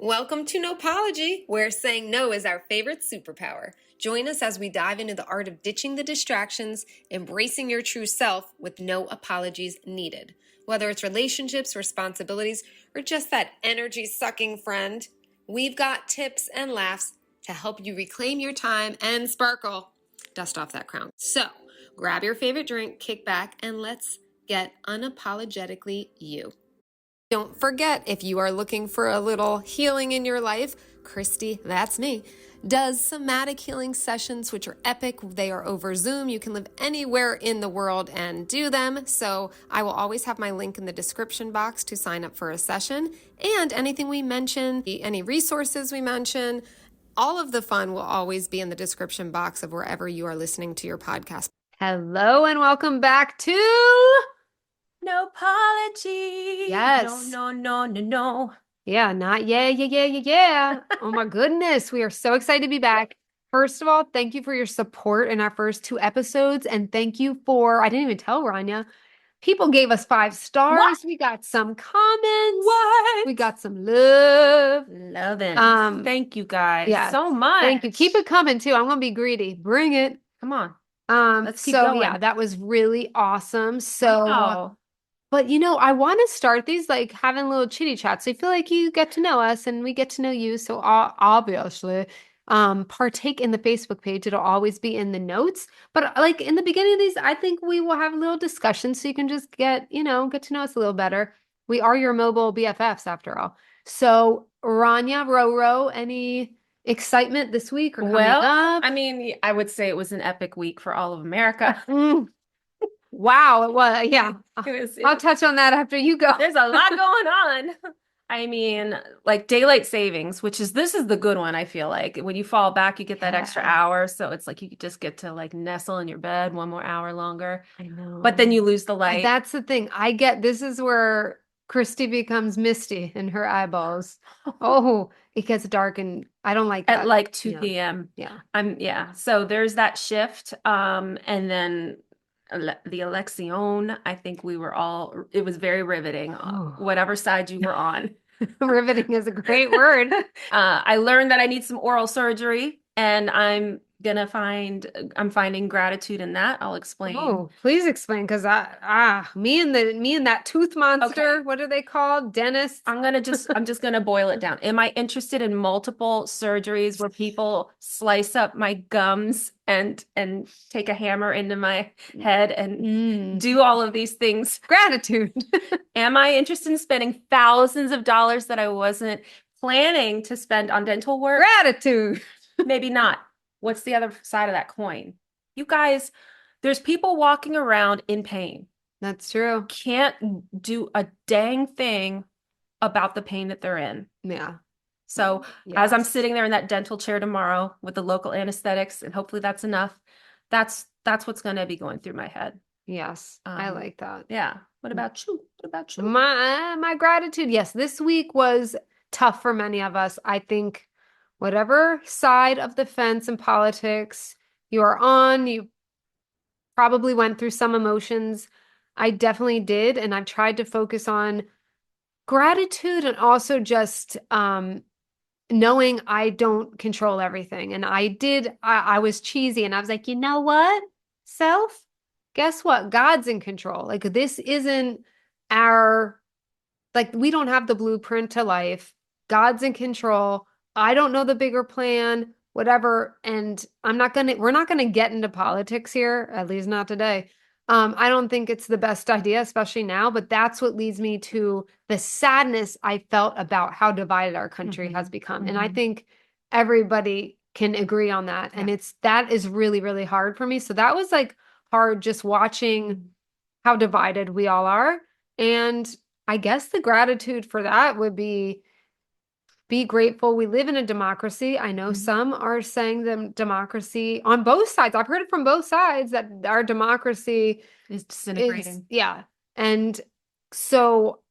Welcome to Nope-titude, where saying no is our favorite superpower. Join us as we dive into the art of ditching the distractions, embracing your true self with no apologies needed. Whether it's relationships, responsibilities, or just that energy-sucking friend, we've got tips and laughs to help you reclaim your time and sparkle. Dust off that crown. So, grab your favorite drink, kick back, and let's get unapologetically you. Don't forget, if you are looking for a little healing in your life, Christy, that's me, does Somatic Healing Sessions, which are epic. They are over Zoom. You can live anywhere in the world and do them. So I will always have my link in the description box to sign up for a session. And anything we mention, any resources we mention, all of the fun will always be in the description box of wherever you are listening to your podcast. Hello and welcome back to... No apology. Yes. No. Yeah, not yeah. Oh my goodness. We are so excited to be back. First of all, thank you for your support in our first 2 episodes. And thank you for, I didn't even tell Rania, people gave us 5 stars. What? We got some comments. What? We got some love. Love it. Thank you guys so much. Thank you. Keep it coming too. I'm going to be greedy. Bring it. Come on. Let's keep going. Yeah, that was really awesome. So, wow. But I want to start these like having little chitty chats. So I feel like you get to know us and we get to know you. So obviously, partake in the Facebook page. It'll always be in the notes. But like in the beginning of these, I think we will have a little discussion so you can just get to know us a little better. We are your mobile BFFs after all. So Rania, Roro, any excitement this week or coming up? I mean, I would say it was an epic week for all of America. Wow, it was. Yeah. I'll touch on that after you go. There's a lot going on. I mean, like daylight savings, this is the good one, I feel like. When you fall back, you get that extra hour. So it's like you just get to like nestle in your bed 1 more hour longer. I know. But then you lose the light. That's the thing. This is where Christy becomes misty in her eyeballs. Oh, it gets dark and I don't like that. At like 2 p.m. Yeah. So there's that shift. And then the election, I think it was very riveting, whatever side you were on. Riveting is a great word. I learned that I need some oral surgery and I'm finding gratitude in that. I'll explain. Oh, please explain, because me and that tooth monster, okay. What are they called? Dentists? I'm just gonna boil it down. Am I interested in multiple surgeries where people slice up my gums and take a hammer into my head and do all of these things? Gratitude. Am I interested in spending thousands of dollars that I wasn't planning to spend on dental work? Gratitude. Maybe not. What's the other side of that coin? You guys, there's people walking around in pain. That's true. Can't do a dang thing about the pain that they're in. Yeah. So as I'm sitting there in that dental chair tomorrow with the local anesthetics, and hopefully that's enough, that's what's going to be going through my head. Yes, I like that. Yeah. What about you? My gratitude. Yes, this week was tough for many of us. I think whatever side of the fence in politics you are on, you probably went through some emotions. I definitely did. And I've tried to focus on gratitude and also just knowing I don't control everything. And I was cheesy and I was like, you know what, self? Guess what? God's in control. Like this isn't we don't have the blueprint to life. God's in control. I don't know the bigger plan, whatever. And we're not going to get into politics here, at least not today. I don't think it's the best idea, especially now, but that's what leads me to the sadness I felt about how divided our country has become. And I think everybody can agree on that. And that is really, really hard for me. So that was like hard just watching how divided we all are. And I guess the gratitude for that would be grateful. We live in a democracy. I know some are saying the democracy on both sides. I've heard it from both sides that our democracy is disintegrating. And so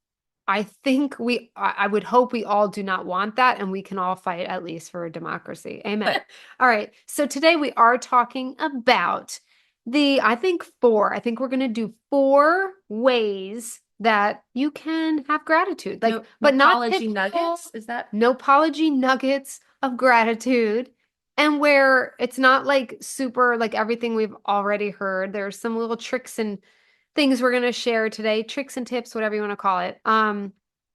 I think I would hope we all do not want that, and we can all fight at least for a democracy. Amen. All right. So today we are talking about I think we're going to do 4 ways that you can have gratitude. Like, No, but not apology typical, nuggets. Is that? no apology nuggets of gratitude. And where it's not like super like everything we've already heard. There's some little tricks and things we're going to share today, tricks and tips, whatever you want to call it.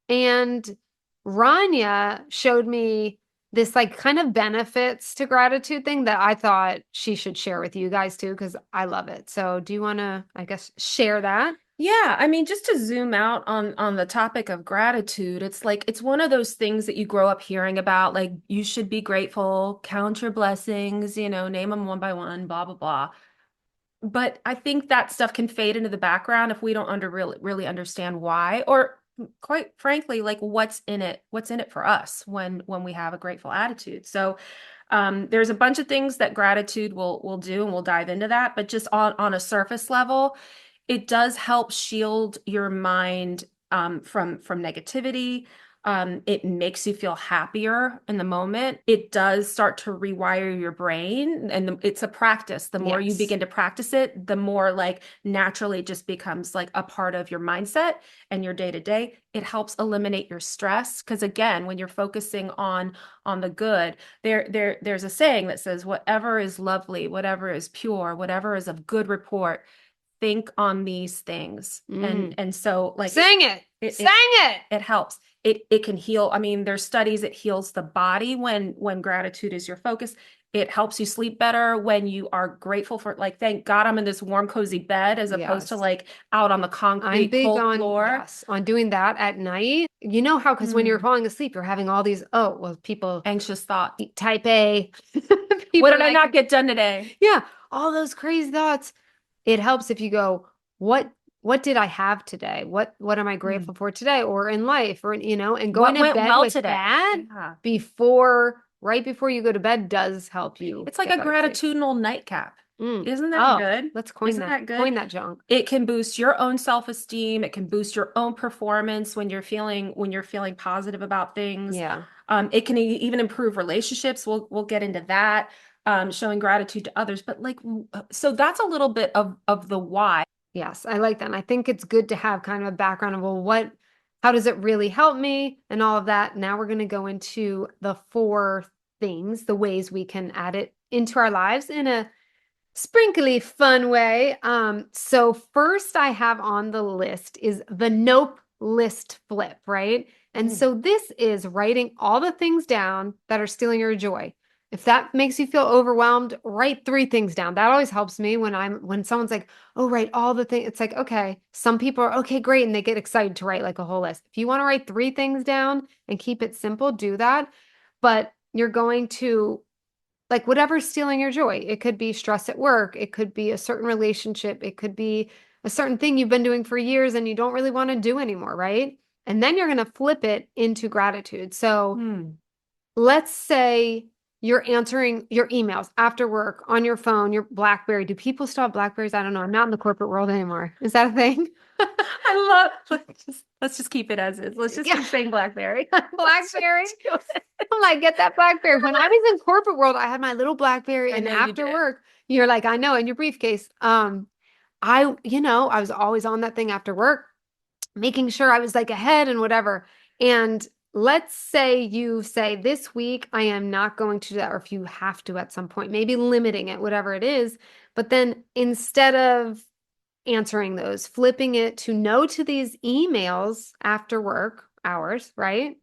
And Rania showed me this like kind of benefits to gratitude thing that I thought she should share with you guys too, because I love it. So do you want to, I guess, share that? Yeah, I mean, just to zoom out on the topic of gratitude, it's like it's one of those things that you grow up hearing about, like you should be grateful, count your blessings, name them one by one, blah blah blah. But I think that stuff can fade into the background if we don't really understand why, or quite frankly, like what's in it for us when we have a grateful attitude. So there's a bunch of things that gratitude will do, and we'll dive into that. But just on a surface level, it does help shield your mind from negativity. It makes you feel happier in the moment. It does start to rewire your brain, and it's a practice. The more you Yes. begin to practice it, the more like naturally it just becomes like a part of your mindset and your day to day. It helps eliminate your stress because again, when you're focusing on the good, there's a saying that says, "Whatever is lovely, whatever is pure, whatever is of good report." Think on these things. And so like Sing it. Sing it. it helps. It can heal. I mean, there's studies, it heals the body when gratitude is your focus. It helps you sleep better when you are grateful for, like, thank God I'm in this warm, cozy bed as opposed to Yes. like out on the I'm concrete big cold on, floor. yes, on doing that at night. You know how, because when you're falling asleep, you're having all these, oh, well, people Anxious thoughts. type A. What People did I like, not get done today? yeah, all those crazy thoughts. It helps if you go, what did I have today? What am I grateful for today or in life or and going What to went bed well with today? that Yeah. right before you go to bed does help you It's like get a better sleep. gratitudinal nightcap. Isn't that Oh, good? let's coin Isn't that. that good? Coin that junk. It can boost your own self-esteem. It can boost your own performance when you're feeling positive about things. Yeah. It can even improve relationships. We'll get into that. Showing gratitude to others. But like, so that's a little bit of the why. Yes, I like that. And I think it's good to have kind of a background of, well, how does it really help me and all of that. Now we're going to go into the 4 things, the ways we can add it into our lives in a sprinkly fun way. So first I have on the list is the nope list flip, right? And so this is writing all the things down that are stealing your joy. If that makes you feel overwhelmed, write 3 things down. That always helps me when someone's like, "Oh, write all the things." It's like, okay, some people are okay, great, and they get excited to write like a whole list. If you want to write 3 things down and keep it simple, do that. But you're going to like whatever's stealing your joy. It could be stress at work, it could be a certain relationship, it could be a certain thing you've been doing for years and you don't really want to do anymore, right? And then you're going to flip it into gratitude. So let's say you're answering your emails after work on your phone, your BlackBerry. Do people still have BlackBerries? I don't know. I'm not in the corporate world anymore. Is that a thing? I love. Let's just keep it as is. Let's just Yeah. keep saying BlackBerry. BlackBerry. I'm like, get that BlackBerry. When I was in corporate world, I had my little BlackBerry, I and know you after did. work, you're like, I know, in your briefcase. I was always on that thing after work, making sure I was like ahead and whatever. And let's say you say this week, I am not going to do that, or if you have to at some point, maybe limiting it, whatever it is. But then instead of answering those, flipping it to no to these emails after work hours, right?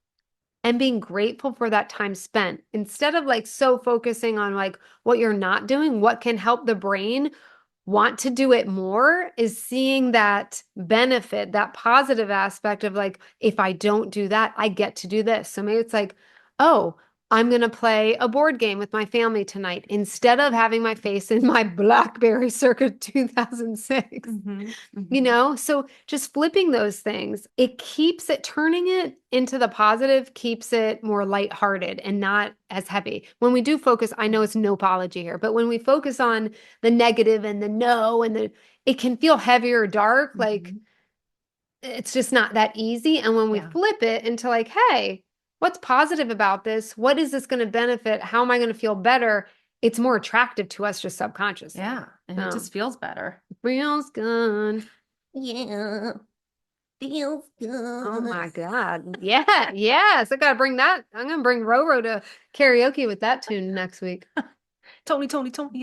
And being grateful for that time spent instead of like so focusing on like what you're not doing, what can help the brain want to do it more is seeing that benefit, that positive aspect of like, if I don't do that, I get to do this. So maybe it's like, oh, I'm going to play a board game with my family tonight instead of having my face in my BlackBerry circa 2006. So just flipping those things, it keeps it, turning it into the positive, keeps it more lighthearted and not as heavy. When we do focus, I know it's no apology here, but when we focus on the negative and the no and it can feel heavy or dark, like it's just not that easy. And when we flip it into like, hey, what's positive about this? What is this going to benefit? How am I going to feel better? It's more attractive to us just subconsciously. Yeah, and it just feels better. Feels good. Yeah. feels good. Oh my God. Yeah. Yes. I gotta bring that. I'm gonna bring Roro to karaoke with that tune next week. Tony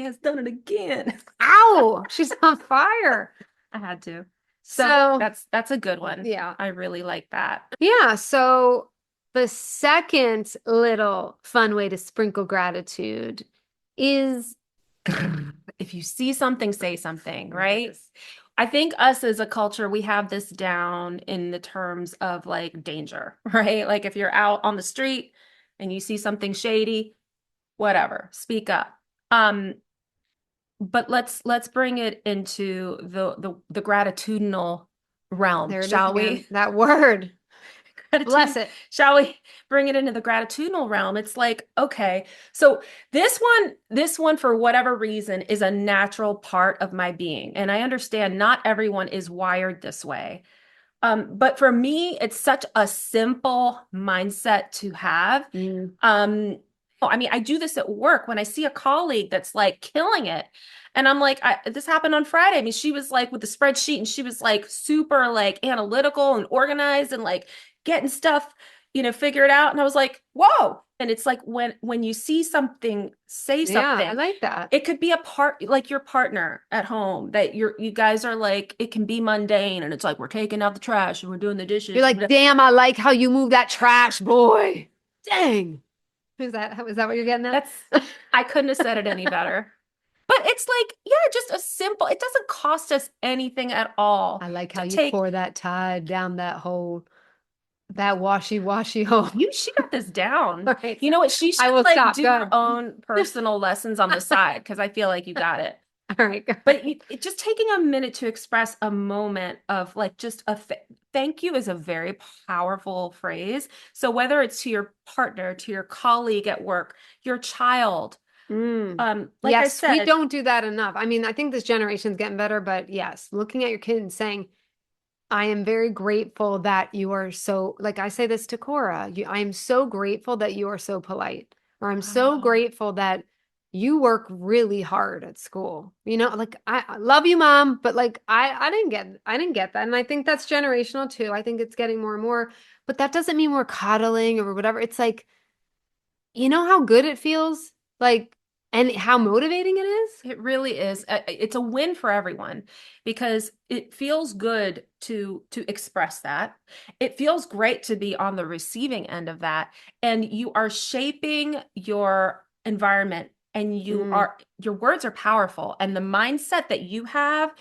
has done it again. Ow! She's on fire. I had to. So So that's a good one. yeah. I really like that. Yeah. So the second little fun way to sprinkle gratitude is If you see something, say something, right? I think us as a culture, we have this down in the terms of like danger, right? Like if you're out on the street and you see something shady, whatever, speak up. But let's bring it into the gratitudinal realm, there it is shall again. we? That word. Bless it. Shall we bring it into the gratitudinal realm? It's like, okay, so this one, for whatever reason, is a natural part of my being. And I understand not everyone is wired this way. But for me, it's such a simple mindset to have. I mean, I do this at work when I see a colleague that's like killing it. And I'm like, this happened on Friday. I mean, she was like with the spreadsheet and she was like super like analytical and organized and like getting stuff, figured out. And I was like, whoa. And it's like when you see something, say Yeah, I something. like that. It could be a part like your partner at home that you guys are like, it can be mundane and it's like we're taking out the trash and we're doing the dishes. You're like, damn, I like how you move that trash, boy. Dang. Is that what you're getting at? I couldn't have said it any better. But it's like, yeah, just a simple, it doesn't cost us anything at all. I like how you pour that Tide down that hole, that washy hole. She got this down. Right. You know what? She should do Go her own personal lessons on the side because I feel like you got it. All right. But just taking a minute to express a moment of like just a thank you is a very powerful phrase. So whether it's to your partner, to your colleague at work, your child, like yes, I said, we don't do that enough. I mean, I think this generation's getting better, but yes, looking at your kid and saying, I am very grateful that you are so, like I say this to Cora, I am so grateful that you are so polite, or I'm so grateful that you work really hard at school. Like I love you, Mom, but like I didn't get that. And I think that's generational too. I think it's getting more and more, but that doesn't mean we're coddling or whatever. It's like, how good it feels? Like, and how motivating it is? It really is. It's a win for everyone because it feels good to express that. It feels great to be on the receiving end of that. And you are shaping your environment and your words are powerful. And the mindset that you have,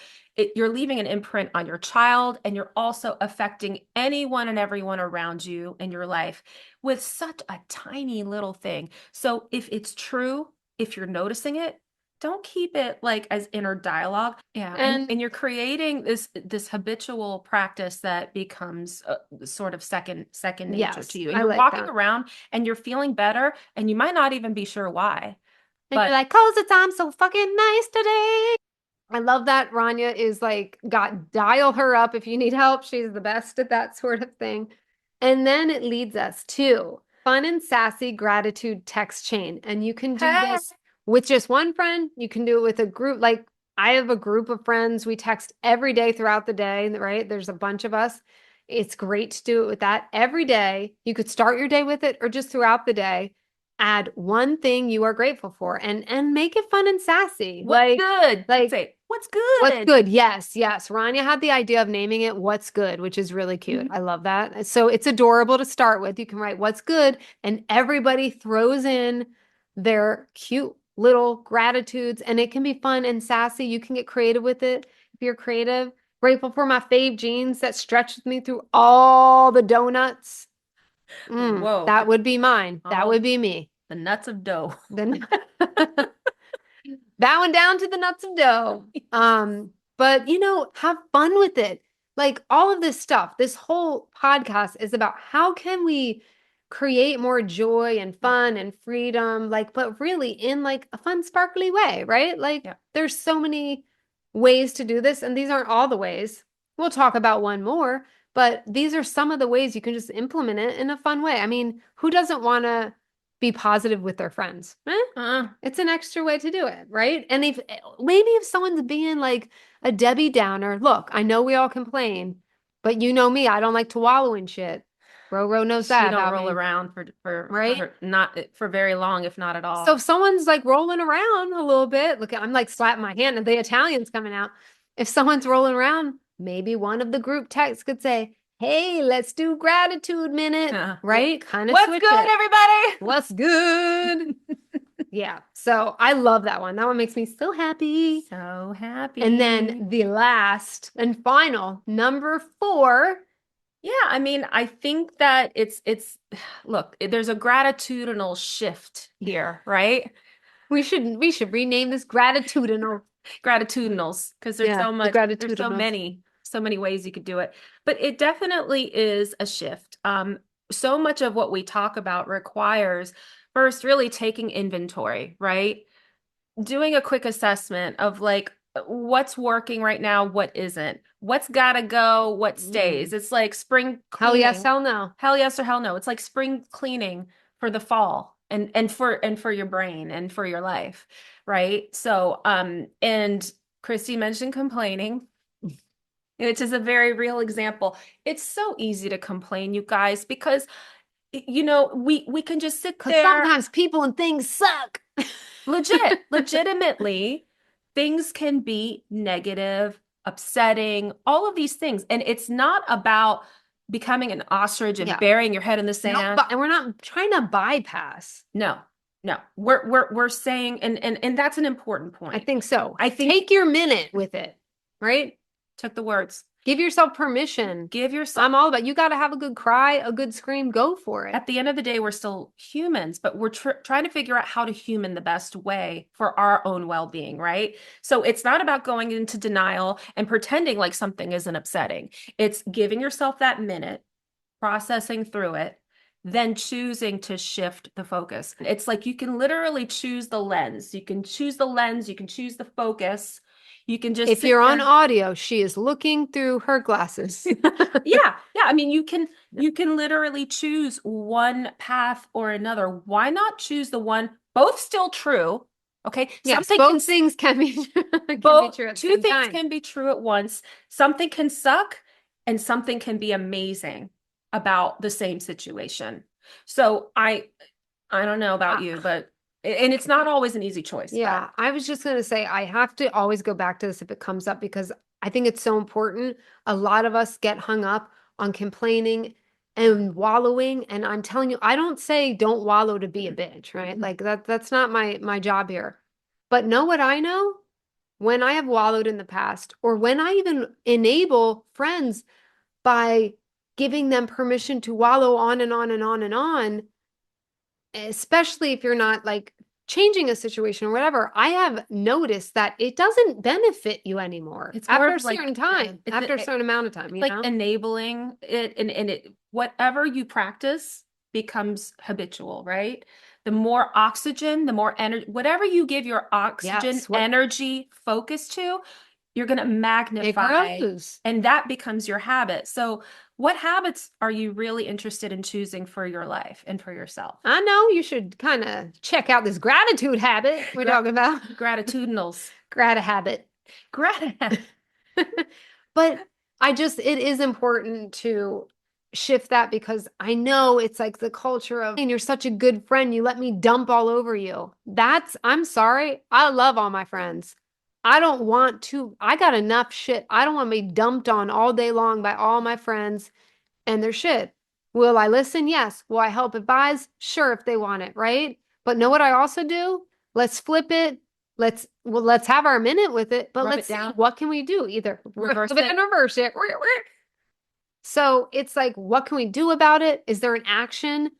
you're leaving an imprint on your child and you're also affecting anyone and everyone around you in your life with such a tiny little thing. So if it's true, if you're noticing it, don't keep it like as inner dialogue. Yeah. And you're creating this habitual practice that becomes sort of second nature to you. And you're walking around and you're feeling better and you might not even be sure why. And you're like, "'Cause it's I'm so fucking nice today." I love that Rania is like, dial her up if you need help. She's the best at that sort of thing. And then it leads us to fun and sassy gratitude text chain. And you can do this with just one friend. You can do it with a group. Like I have a group of friends. We text every day throughout the day, right? There's a bunch of us. It's great to do it with that every day. You could start your day with it or just throughout the day. Add one thing you are grateful for and make it fun and sassy. What's good? Like say, what's good? What's good? Yes. Rania had the idea of naming it What's Good, which is really cute. I love that. So it's adorable to start with. You can write What's Good, and everybody throws in their cute little gratitudes, and it can be fun and sassy. You can get creative with it if you're creative. Grateful for my fave jeans that stretch with me through all the donuts. Whoa. That would be mine. That would be me. The nuts of dough. Bowing down to the nuts of dough. But have fun with it. Like all of this stuff, this whole podcast is about how can we create more joy and fun and freedom, but really in like a fun, sparkly way, right? Like there's so many ways to do this, and these aren't all the ways. We'll talk about one more, but these are some of the ways you can just implement it in a fun way. I mean, who doesn't want to be positive with their friends? It's an extra way to do it, right? And if someone's being like a Debbie Downer, look, I know we all complain, But you know me, I don't like to wallow in shit. Ro knows that You don't about roll me, around right? for not for very long, if not at all. So if someone's like rolling around a little bit, look, I'm like slapping my hand and the Italian's coming out. If someone's rolling around, maybe one of the group texts could say, hey, let's do gratitude minute, right? Kind of What's switch good, it. everybody? What's good? Yeah. So I love that one. That one makes me so happy. So happy. And then the last and final, number 4. Yeah, I mean, I think that it's look, there's a gratitudinal shift here, right? We should rename this gratitudinal. Gratitudinals, because there's Yeah, so the much, there's gratitudinals. so many ways you could do it. But it definitely is a shift. So much of what we talk about requires first really taking inventory, right? Doing a quick assessment of like what's working right now, what isn't, what's gotta go, what stays. It's like spring Hell yes, cleaning. hell no. Hell yes or hell no. It's like spring cleaning for the fall and for your brain and for your life, right? So and Christy mentioned complaining, which is a very real example. It's so easy to complain, you guys, because you know, we can just sit Because there. sometimes people and things suck. Legitimately, things can be negative, upsetting, all of these things. And it's not about becoming an ostrich and Yeah. burying your head in the sand. And we're not trying to bypass. No. We're saying, and that's an important point. I think so. I think take your minute with it, right? took the words. Give yourself permission. Give yourself. I'm all about you got to have a good cry, a good scream, go for it. At the end of the day, we're still humans, but we're trying to figure out how to human the best way for our own well-being, right? So it's not about going into denial and pretending like something isn't upsetting. It's giving yourself that minute, processing through it, then choosing to shift the focus. It's like you can literally choose the lens. You can choose the lens, you can choose the focus. You can just if you're on audio, she is looking through her glasses. yeah. I mean, you can literally choose one path or another. Why not choose the one? Both still true. Okay. Yes, Something things can be, both true at the two same things time. can be true at once. Something can suck and something can be amazing about the same situation. So I don't know about you, but and it's not always an easy choice. Yeah, I was just going to say I have to always go back to this if it comes up because I think it's so important. A lot of us get hung up on complaining and wallowing, and I'm telling you, I don't say don't wallow to be a bitch, right? Like that's not my job here. But know what I know? When I have wallowed in the past, or when I even enable friends by giving them permission to wallow on and on and on and on, especially if you're not like changing a situation or whatever, I have noticed that it doesn't benefit you anymore. It's after more a of like, certain time, it's after a certain amount of time, you like know? enabling it and it whatever you practice becomes habitual, right? The more oxygen, the more energy, whatever you give your oxygen, Yes, energy, focus to, you're going to It magnify grows. and that becomes your habit. So what habits are you really interested in choosing for your life and for yourself? I know you should kind of check out this gratitude habit we're talking about. Gratitudinals. Grata habit. But it is important to shift that because I know it's like the culture of, and you're such a good friend, you let me dump all over you. I'm sorry. I love all my friends. I got enough shit. I don't want to be dumped on all day long by all my friends and their shit. Will I listen? Yes. Will I help advise? Sure, if they want it, right? But know what I also do? Let's flip it. Let's have our minute with it, but let's see what can we do? Either Reverse flip it it. and reverse it. So it's like, what can we do about it? Is there an action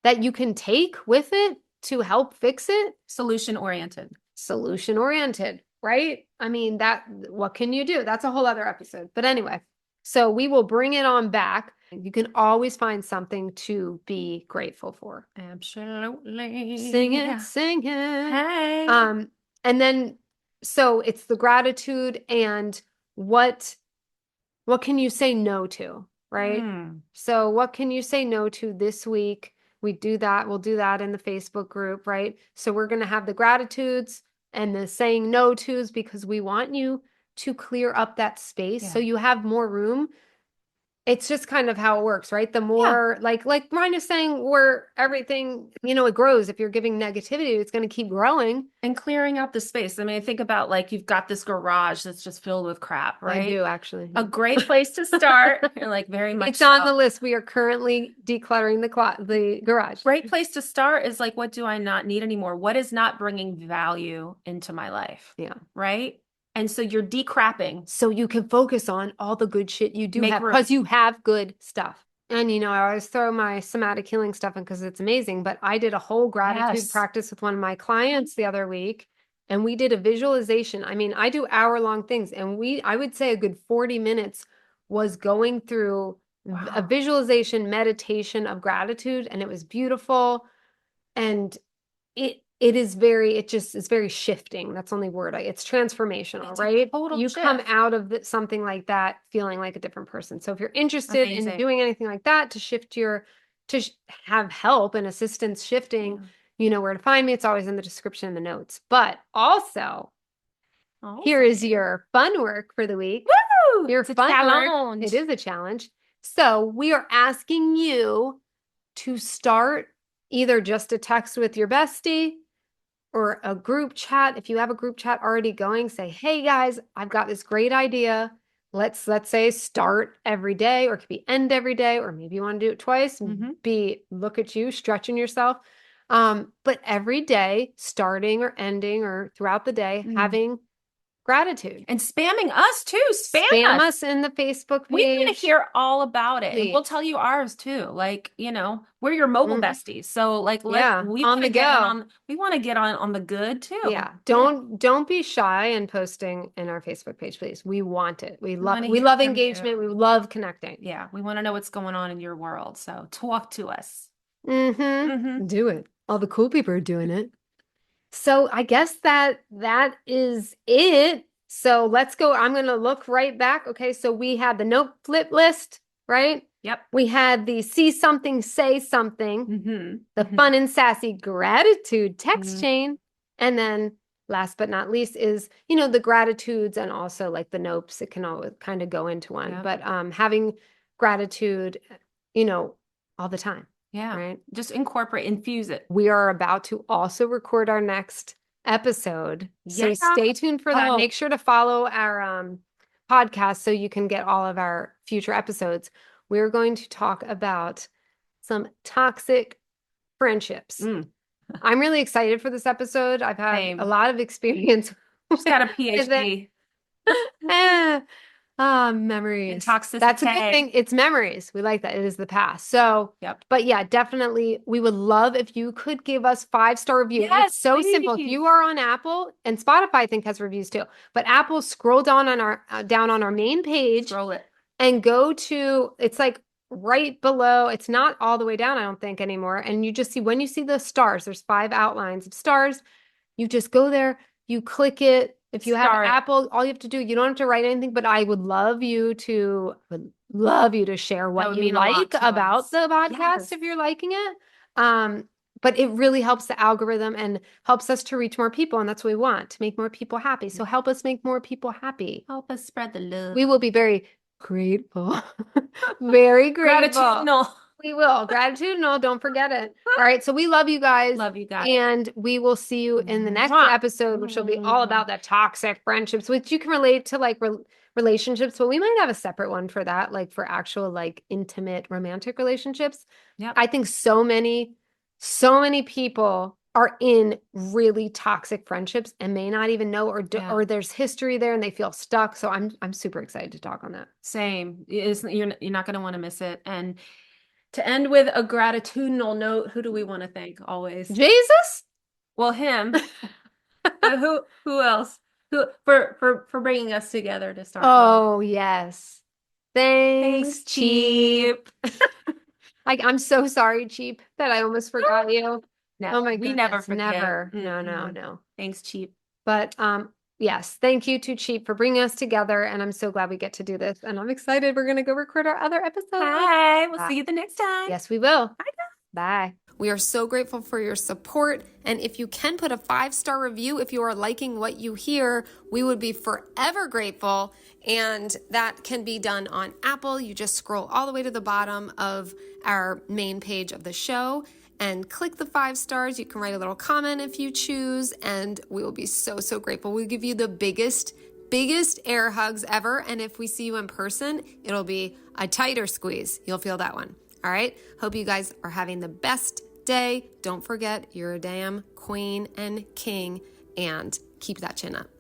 that you can take with it to help fix it? Solution oriented, right? I mean, what can you do? That's a whole other episode. But anyway, so we will bring it on back. You can always find something to be grateful for. Absolutely. Sing it, sing it. Hey. And then, so it's the gratitude and what can you say no to, right? So what can you say no to this week? We'll do that in the Facebook group, right? So we're going to have the gratitudes and the saying no tos because we want you to clear up that space so you have more room it's just kind of how it works, right? The more like Ryan is saying, where everything, it grows. If you're giving negativity, it's going to keep growing. And clearing out the space. I mean, think about like you've got this garage that's just filled with crap, right? I do actually. A great place to start. You're like very much It's on the list. We are currently decluttering the garage. Great place to start is like, what do I not need anymore? What is not bringing value into my life? Yeah. Right. And so you're decrapping. So you can focus on all the good shit you do Make have room. because you have good stuff. And, I always throw my somatic healing stuff in because it's amazing. But I did a whole gratitude practice with one of my clients the other week. And we did a visualization. I mean, I do hour-long things. And I would say a good 40 minutes was going through a visualization meditation of gratitude. And it was beautiful. And it's very shifting. That's the only word. It's transformational, It's right? total You shift. come out of something like that feeling like a different person. So if you're interested in doing anything like that to shift have help and assistance shifting, you know where to find me. It's always in the description in the notes. But also, here is your fun work for the week. Woo! Your It's a fun challenge. work. It is a challenge. So we are asking you to start either just a text with your bestie or a group chat. If you have a group chat already going, say, hey guys, I've got this great idea. Let's say start every day, or it could be end every day, or maybe you want to do it twice. Look at you stretching yourself. But every day, starting or ending or throughout the day, having gratitude. And spamming us too. Spam us in the Facebook page. We want to hear all about it. Please. And we'll tell you ours too. Like, we're your mobile besties. So like, we want to get on the good too. Yeah. Don't be shy in posting in our Facebook page, please. We want it. We love engagement. We love connecting. Yeah. We want to know what's going on in your world. So talk to us. Do it. All the cool people are doing it. So I guess that is it. So let's go. I'm going to look right back. Okay. So we had the note flip list, right? Yep. We had the see something, say something, the fun and sassy gratitude text chain. And then last but not least is, the gratitudes and also like the nopes. It can all kind of go into one, but having gratitude, all the time. Yeah. Right. Just infuse it. We are about to also record our next episode. So stay tuned for that. Make sure to follow our podcast so you can get all of our future episodes. We're going to talk about some toxic friendships. I'm really excited for this episode. I've had a lot of experience. Just got a PhD. Memories. Toxicity. That's a good thing. It's memories. We like that. It is the past. So, but yeah, definitely. We would love if you could give us 5-star reviews. Yes, it's so simple. If you are on Apple, and Spotify, I think has reviews too, but Apple, scroll down on our main page. Scroll it. And go to, it's like right below. It's not all the way down, I don't think anymore. And you just see, when you see the stars, there's 5 outlines of stars. You just go there, you click it. If you have Apple, all you have to do, you don't have to write anything, but I would love you to share what you like about the podcast if you're liking it. But it really helps the algorithm and helps us to reach more people. And that's what we want, to make more people happy. So help us make more people happy. Help us spread the love. We will be very grateful. Very grateful. Gratitudinal. We will. Gratitudinal. Don't forget it. All right. So we love you guys. Love you guys. And we will see you in the next episode, which will be all about the toxic friendships, which you can relate to like relationships, but we might have a separate one for that, like for actual like intimate romantic relationships. Yeah. I think so many people are in really toxic friendships and may not even know, or there's history there and they feel stuck. So I'm super excited to talk on that. Same. You're not going to want to miss it. And to end with a gratitudinal note, who do we want to thank always? Jesus? Well, him. Who else? Who for bringing us together to start? Oh, yes. Thanks, Cheap. I'm so sorry, Cheap, that I almost forgot you. No, oh my we goodness, never forget. never. No. Thanks, Cheap. But yes, thank you to Cheap for bringing us together, and I'm so glad we get to do this. And I'm excited. We're gonna go record our other episode. Bye. We'll see you the next time. Yes, we will. Bye, guys. Bye. We are so grateful for your support. And if you can put a 5-star review, if you are liking what you hear, we would be forever grateful. And that can be done on Apple. You just scroll all the way to the bottom of our main page of the show and click the 5 stars. You can write a little comment if you choose, and we will be so, so grateful. We'll give you the biggest air hugs ever. And if we see you in person, it'll be a tighter squeeze. You'll feel that one. All right. Hope you guys are having the best day. Don't forget, you're a damn queen and king, and keep that chin up.